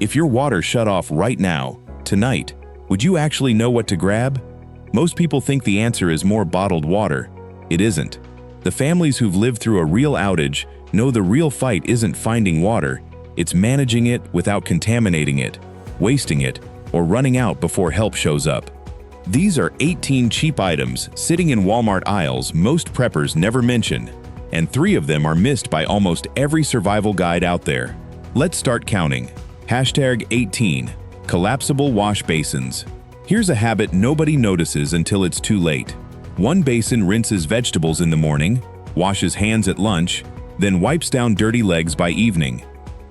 If your water shut off right now, tonight, would you actually know what to grab? Most people think the answer is more bottled water. It isn't. The families who've lived through a real outage know the real fight isn't finding water, it's managing it without contaminating it, wasting it, or running out before help shows up. These are 18 cheap items sitting in Walmart aisles most preppers never mention, and 3 of them are missed by almost every survival guide out there. Let's start counting. Hashtag 18. Collapsible wash basins. Here's a habit nobody notices until it's too late. One basin rinses vegetables in the morning, washes hands at lunch, then wipes down dirty legs by evening.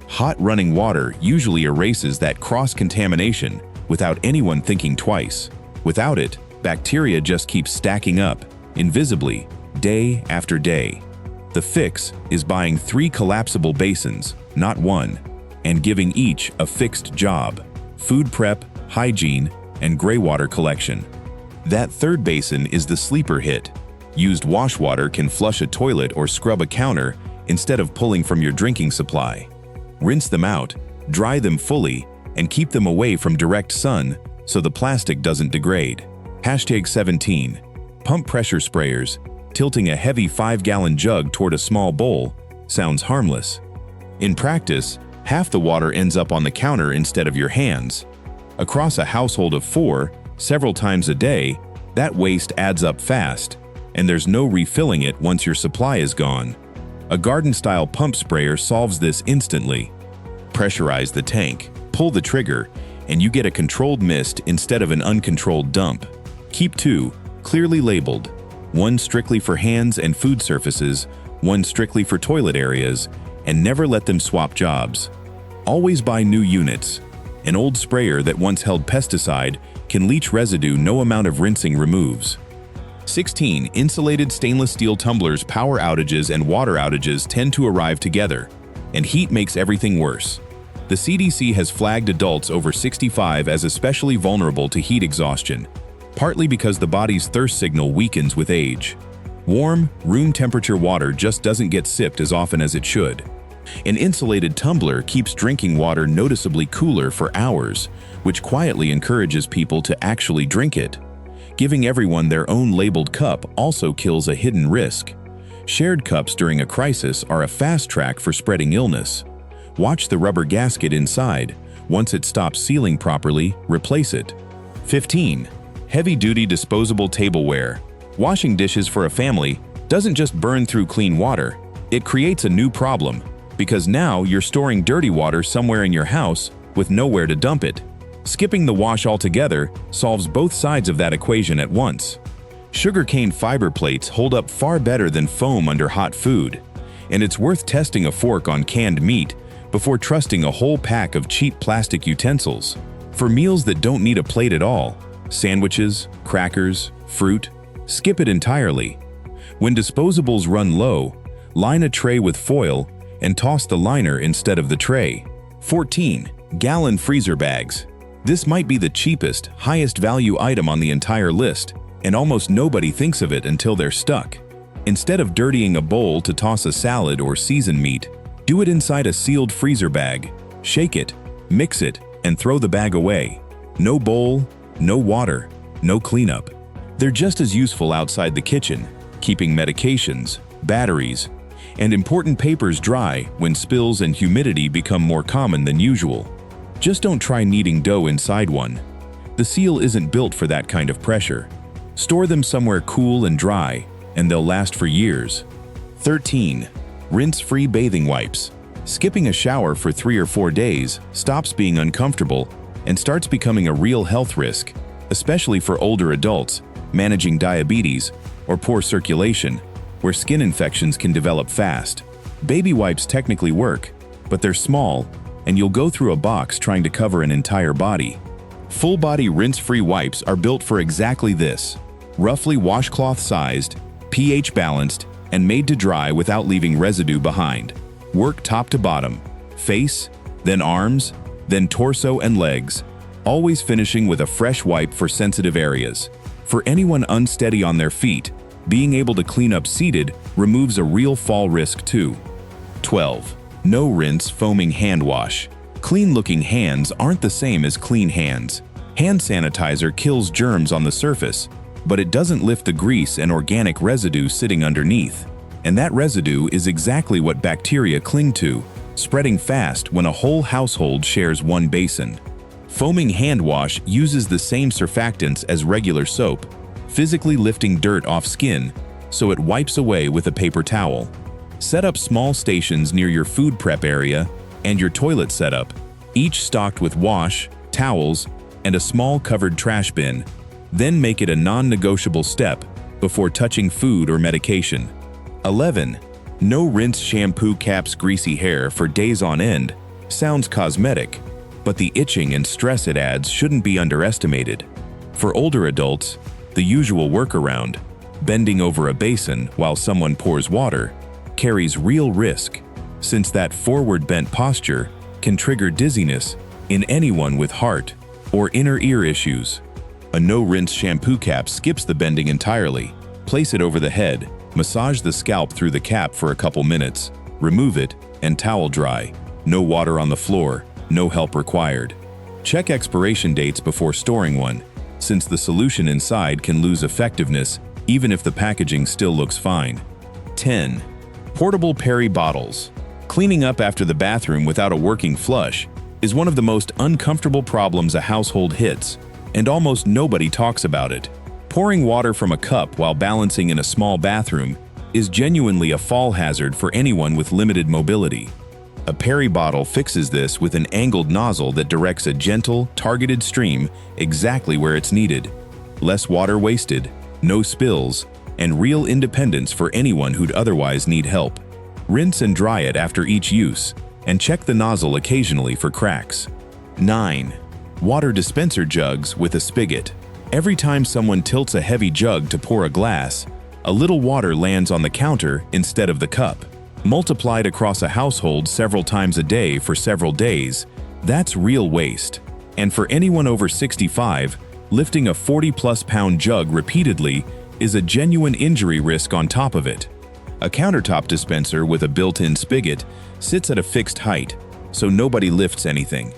Hot running water usually erases that cross-contamination without anyone thinking twice. Without it, bacteria just keep stacking up, invisibly, day after day. The fix is buying 3 collapsible basins, not 1, and giving each a fixed job: food prep, hygiene, and gray water collection. That third basin is the sleeper hit. Used wash water can flush a toilet or scrub a counter instead of pulling from your drinking supply. Rinse them out, dry them fully, and keep them away from direct sun so the plastic doesn't degrade. Hashtag 17. Pump pressure sprayers. Tilting a heavy 5-gallon jug toward a small bowl sounds harmless. In practice, half the water ends up on the counter instead of your hands. Across a household of 4, several times a day, that waste adds up fast, and there's no refilling it once your supply is gone. A garden-style pump sprayer solves this instantly. Pressurize the tank, pull the trigger, and you get a controlled mist instead of an uncontrolled dump. Keep 2, clearly labeled. 1 strictly for hands and food surfaces, 1 strictly for toilet areas, and never let them swap jobs. Always buy new units. An old sprayer that once held pesticide can leach residue no amount of rinsing removes. 16. Insulated stainless steel tumblers. Power outages and water outages tend to arrive together, and heat makes everything worse. The CDC has flagged adults over 65 as especially vulnerable to heat exhaustion, partly because the body's thirst signal weakens with age. Warm, room temperature water just doesn't get sipped as often as it should. An insulated tumbler keeps drinking water noticeably cooler for hours, which quietly encourages people to actually drink it. Giving everyone their own labeled cup also kills a hidden risk. Shared cups during a crisis are a fast track for spreading illness. Watch the rubber gasket inside. Once it stops sealing properly, replace it. 15. Heavy-duty disposable tableware. Washing dishes for a family doesn't just burn through clean water, it creates a new problem, because now you're storing dirty water somewhere in your house with nowhere to dump it. Skipping the wash altogether solves both sides of that equation at once. Sugarcane fiber plates hold up far better than foam under hot food, and it's worth testing a fork on canned meat before trusting a whole pack of cheap plastic utensils. For meals that don't need a plate at all, sandwiches, crackers, fruit, skip it entirely. When disposables run low, line a tray with foil and toss the liner instead of the tray. 14. Gallon freezer bags. This might be the cheapest, highest value item on the entire list, and almost nobody thinks of it until they're stuck. Instead of dirtying a bowl to toss a salad or seasoned meat, do it inside a sealed freezer bag. Shake it, mix it, and throw the bag away. No bowl, no water, no cleanup. They're just as useful outside the kitchen, keeping medications, batteries, and important papers dry when spills and humidity become more common than usual. Just don't try kneading dough inside one. The seal isn't built for that kind of pressure. Store them somewhere cool and dry, and they'll last for years. 13. Rinse-free bathing wipes. Skipping a shower for 3 or 4 days stops being uncomfortable and starts becoming a real health risk, especially for older adults managing diabetes or poor circulation, where skin infections can develop fast. Baby wipes technically work, but they're small, and you'll go through a box trying to cover an entire body. Full-body rinse-free wipes are built for exactly this: roughly washcloth-sized, pH-balanced, and made to dry without leaving residue behind. Work top to bottom, face, then arms, then torso and legs, always finishing with a fresh wipe for sensitive areas. For anyone unsteady on their feet, being able to clean up seated removes a real fall risk too. 12. No rinse foaming hand wash. Clean-looking hands aren't the same as clean hands. Hand sanitizer kills germs on the surface, but it doesn't lift the grease and organic residue sitting underneath. And that residue is exactly what bacteria cling to, spreading fast when a whole household shares one basin. Foaming hand wash uses the same surfactants as regular soap, physically lifting dirt off skin, so it wipes away with a paper towel. Set up small stations near your food prep area and your toilet setup, each stocked with wash, towels, and a small covered trash bin. Then make it a non-negotiable step before touching food or medication. 11. No rinse shampoo caps greasy hair for days on end. Sounds cosmetic, but the itching and stress it adds shouldn't be underestimated. For older adults, the usual workaround, bending over a basin while someone pours water, carries real risk, since that forward-bent posture can trigger dizziness in anyone with heart or inner ear issues. A no-rinse shampoo cap skips the bending entirely. Place it over the head, massage the scalp through the cap for a couple minutes, remove it, and towel dry. No water on the floor, no help required. Check expiration dates before storing one, since the solution inside can lose effectiveness even if the packaging still looks fine. 10. Portable Peri bottles. Cleaning up after the bathroom without a working flush is one of the most uncomfortable problems a household hits, and almost nobody talks about it. Pouring water from a cup while balancing in a small bathroom is genuinely a fall hazard for anyone with limited mobility. A Peri bottle fixes this with an angled nozzle that directs a gentle, targeted stream exactly where it's needed. Less water wasted, no spills, and real independence for anyone who'd otherwise need help. Rinse and dry it after each use, and check the nozzle occasionally for cracks. 9. Water dispenser jugs with a spigot. Every time someone tilts a heavy jug to pour a glass, a little water lands on the counter instead of the cup. Multiplied across a household several times a day for several days, that's real waste. And for anyone over 65, lifting a 40-plus pound jug repeatedly is a genuine injury risk on top of it. A countertop dispenser with a built-in spigot sits at a fixed height, so nobody lifts anything.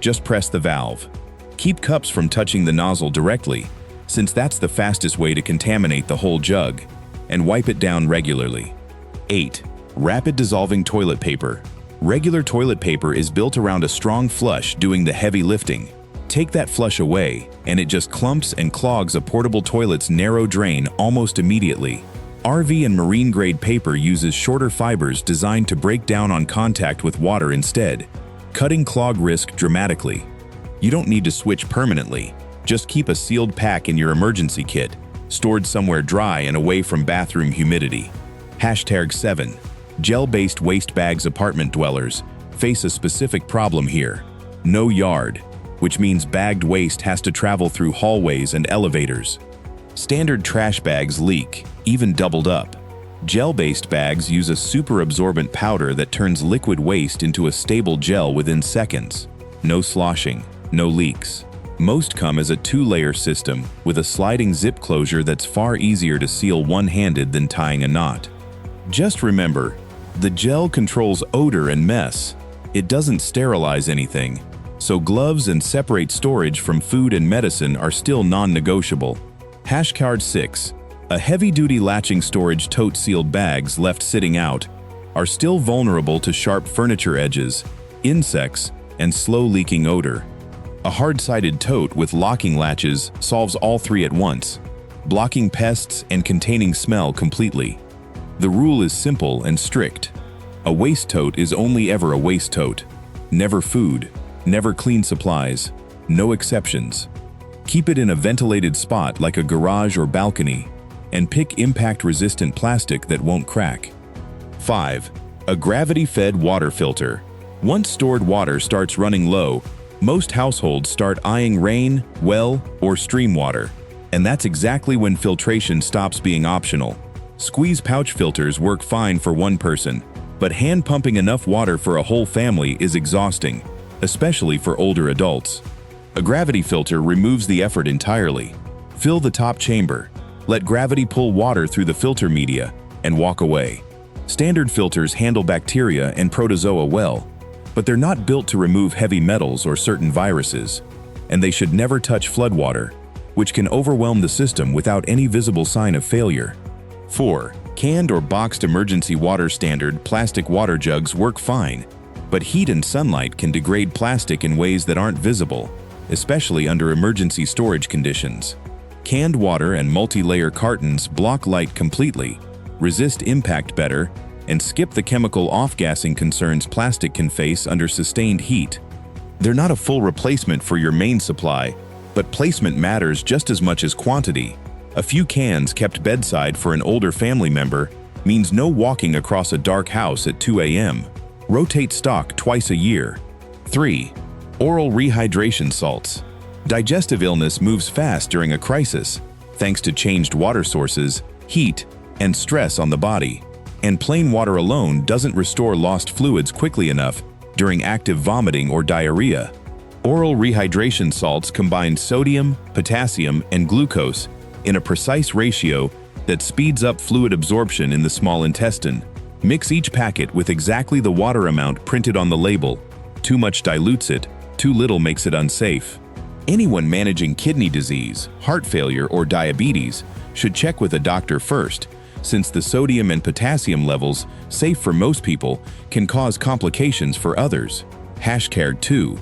Just press the valve. Keep cups from touching the nozzle directly, since that's the fastest way to contaminate the whole jug, and wipe it down regularly. 8. Rapid dissolving toilet paper. Regular toilet paper is built around a strong flush doing the heavy lifting. Take that flush away, and it just clumps and clogs a portable toilet's narrow drain almost immediately. RV and marine-grade paper uses shorter fibers designed to break down on contact with water instead, cutting clog risk dramatically. You don't need to switch permanently. Just keep a sealed pack in your emergency kit, stored somewhere dry and away from bathroom humidity. #7. Gel-based waste bags. Apartment dwellers face a specific problem here. No yard, which means bagged waste has to travel through hallways and elevators. Standard trash bags leak, even doubled up. Gel-based bags use a super-absorbent powder that turns liquid waste into a stable gel within seconds. No sloshing, no leaks. Most come as a 2-layer system with a sliding zip closure that's far easier to seal one-handed than tying a knot. Just remember, the gel controls odor and mess. It doesn't sterilize anything, so gloves and separate storage from food and medicine are still non-negotiable. #6. A heavy-duty latching storage tote. Sealed bags left sitting out are still vulnerable to sharp furniture edges, insects, and slow-leaking odor. A hard-sided tote with locking latches solves all three at once, blocking pests and containing smell completely. The rule is simple and strict. A waste tote is only ever a waste tote. Never food, never clean supplies, no exceptions. Keep it in a ventilated spot like a garage or balcony, and pick impact-resistant plastic that won't crack. 5. A gravity-fed water filter. Once stored water starts running low, most households start eyeing rain, well, or stream water, and that's exactly when filtration stops being optional. Squeeze pouch filters work fine for one person, but hand pumping enough water for a whole family is exhausting, especially for older adults. A gravity filter removes the effort entirely. Fill the top chamber, let gravity pull water through the filter media, and walk away. Standard filters handle bacteria and protozoa well, but they're not built to remove heavy metals or certain viruses, and they should never touch floodwater, which can overwhelm the system without any visible sign of failure. 4. Canned or boxed emergency water. Standard plastic water jugs work fine, but heat and sunlight can degrade plastic in ways that aren't visible, especially under emergency storage conditions. Canned water and multi-layer cartons block light completely, resist impact better, and skip the chemical off-gassing concerns plastic can face under sustained heat. They're not a full replacement for your main supply, but placement matters just as much as quantity. A few cans kept bedside for an older family member means no walking across a dark house at 2 a.m. Rotate stock twice a year. 3. Oral rehydration salts. Digestive illness moves fast during a crisis, thanks to changed water sources, heat, and stress on the body. And plain water alone doesn't restore lost fluids quickly enough during active vomiting or diarrhea. Oral rehydration salts combine sodium, potassium, and glucose in a precise ratio that speeds up fluid absorption in the small intestine. Mix each packet with exactly the water amount printed on the label. Too much dilutes it, too little makes it unsafe. Anyone managing kidney disease, heart failure, or diabetes should check with a doctor first, since the sodium and potassium levels, safe for most people, can cause complications for others. #2.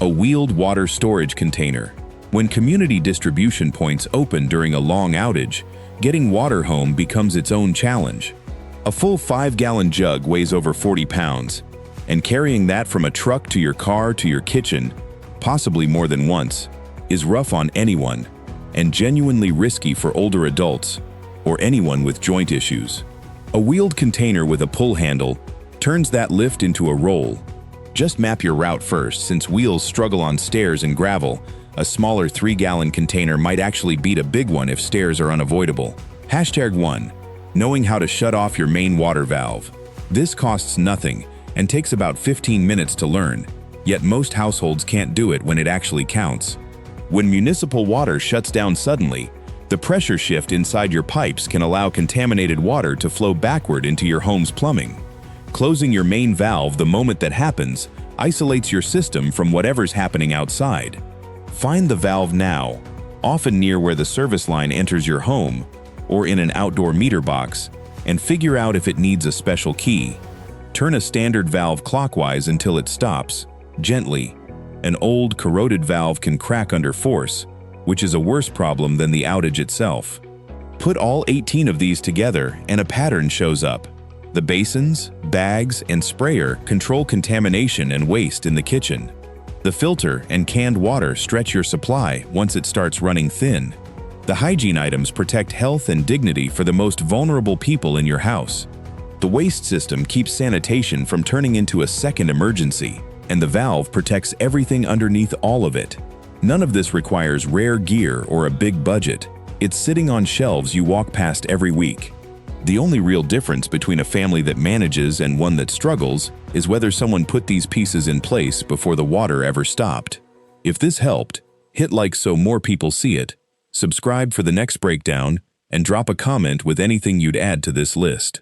A wheeled water storage container. When community distribution points open during a long outage, getting water home becomes its own challenge. A full 5-gallon jug weighs over 40 pounds, and carrying that from a truck to your car to your kitchen, possibly more than once, is rough on anyone, and genuinely risky for older adults or anyone with joint issues. A wheeled container with a pull handle turns that lift into a roll. Just map your route first, since wheels struggle on stairs and gravel. A smaller 3-gallon container might actually beat a big one if stairs are unavoidable. #1. Knowing how to shut off your main water valve. This costs nothing and takes about 15 minutes to learn, yet most households can't do it when it actually counts. When municipal water shuts down suddenly, the pressure shift inside your pipes can allow contaminated water to flow backward into your home's plumbing. Closing your main valve the moment that happens isolates your system from whatever's happening outside. Find the valve now, often near where the service line enters your home, or in an outdoor meter box, and figure out if it needs a special key. Turn a standard valve clockwise until it stops, gently. An old, corroded valve can crack under force, which is a worse problem than the outage itself. Put all 18 of these together and a pattern shows up. The basins, bags, and sprayer control contamination and waste in the kitchen. The filter and canned water stretch your supply once it starts running thin. The hygiene items protect health and dignity for the most vulnerable people in your house. The waste system keeps sanitation from turning into a second emergency, and the valve protects everything underneath all of it. None of this requires rare gear or a big budget. It's sitting on shelves you walk past every week. The only real difference between a family that manages and one that struggles is whether someone put these pieces in place before the water ever stopped. If this helped, hit like so more people see it, subscribe for the next breakdown, and drop a comment with anything you'd add to this list.